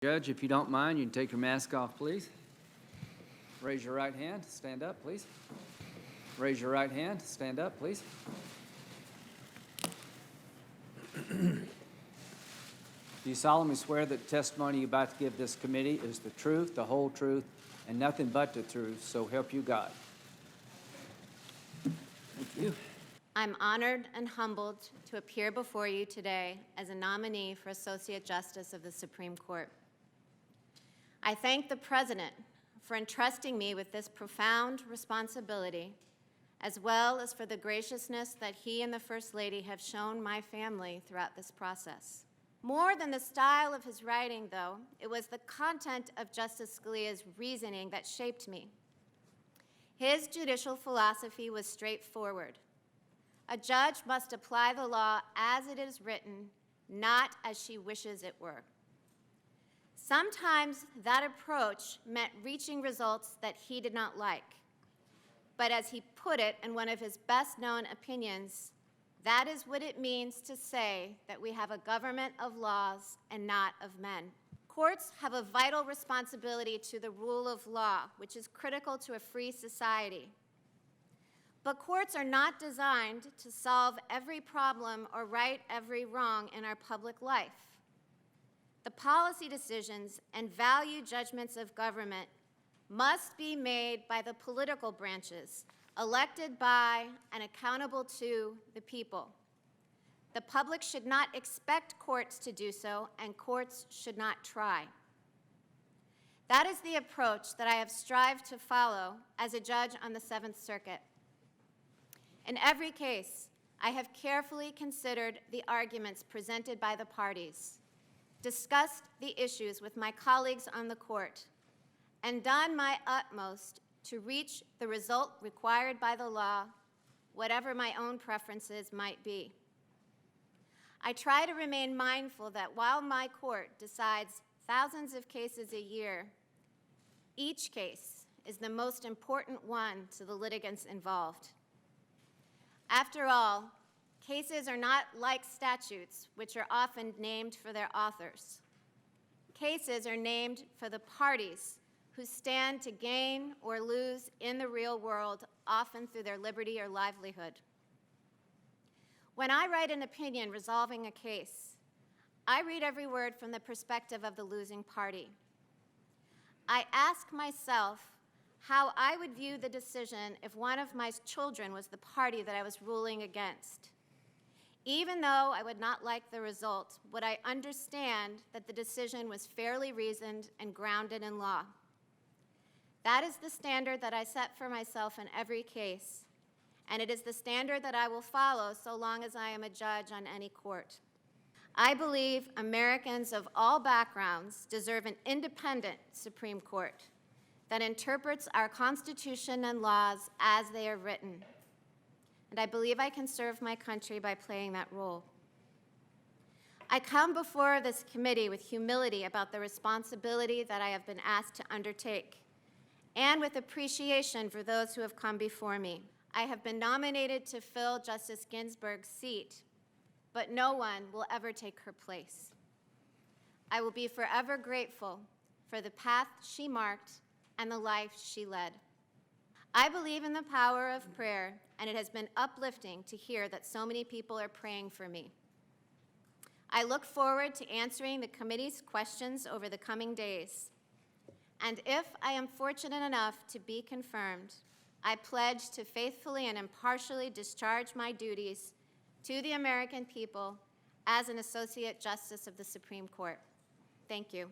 Judge, if you don't mind, you can take your mask off, please. Raise your right hand. Stand up, please. Raise your right hand. Stand up, please. Do you solemnly swear that the testimony you're about to give this committee is the truth, the whole truth, and nothing but the truth, so help you God? Thank you. I'm honored and humbled to appear before you today as a nominee for Associate Justice of the Supreme Court. I thank the President for entrusting me with this profound responsibility, as well as for the graciousness that he and the First Lady have shown my family throughout this process. More than the style of his writing, though, it was the content of Justice Scalia's reasoning that shaped me. His judicial philosophy was straightforward. A judge must apply the law as it is written, not as she wishes it were. Sometimes that approach meant reaching results that he did not like. But as he put it in one of his best-known opinions, that is what it means to say that we have a government of laws and not of men. Courts have a vital responsibility to the rule of law, which is critical to a free society. But courts are not designed to solve every problem or right every wrong in our public life. The policy decisions and value judgments of government must be made by the political branches, elected by and accountable to the people. The public should not expect courts to do so, and courts should not try. That is the approach that I have strived to follow as a judge on the Seventh Circuit. In every case, I have carefully considered the arguments presented by the parties, discussed the issues with my colleagues on the court, and done my utmost to reach the result required by the law, whatever my own preferences might be. I try to remain mindful that while my court decides thousands of cases a year, each case is the most important one to the litigants involved. After all, cases are not like statutes, which are often named for their authors. Cases are named for the parties who stand to gain or lose in the real world, often through their liberty or livelihood. When I write an opinion resolving a case, I read every word from the perspective of the losing party. I ask myself how I would view the decision if one of my children was the party that I was ruling against. Even though I would not like the result, would I understand that the decision was fairly reasoned and grounded in law? That is the standard that I set for myself in every case, and it is the standard that I will follow so long as I am a judge on any court. I believe Americans of all backgrounds deserve an independent Supreme Court that interprets our Constitution and laws as they are written. And I believe I can serve my country by playing that role. I come before this committee with humility about the responsibility that I have been asked to undertake, and with appreciation for those who have come before me. I have been nominated to fill Justice Ginsburg's seat, but no one will ever take her place. I will be forever grateful for the path she marked and the life she led. I believe in the power of prayer, and it has been uplifting to hear that so many people are praying for me. I look forward to answering the committee's questions over the coming days. And if I am fortunate enough to be confirmed, I pledge to faithfully and impartially discharge my duties to the American people as an Associate Justice of the Supreme Court. Thank you.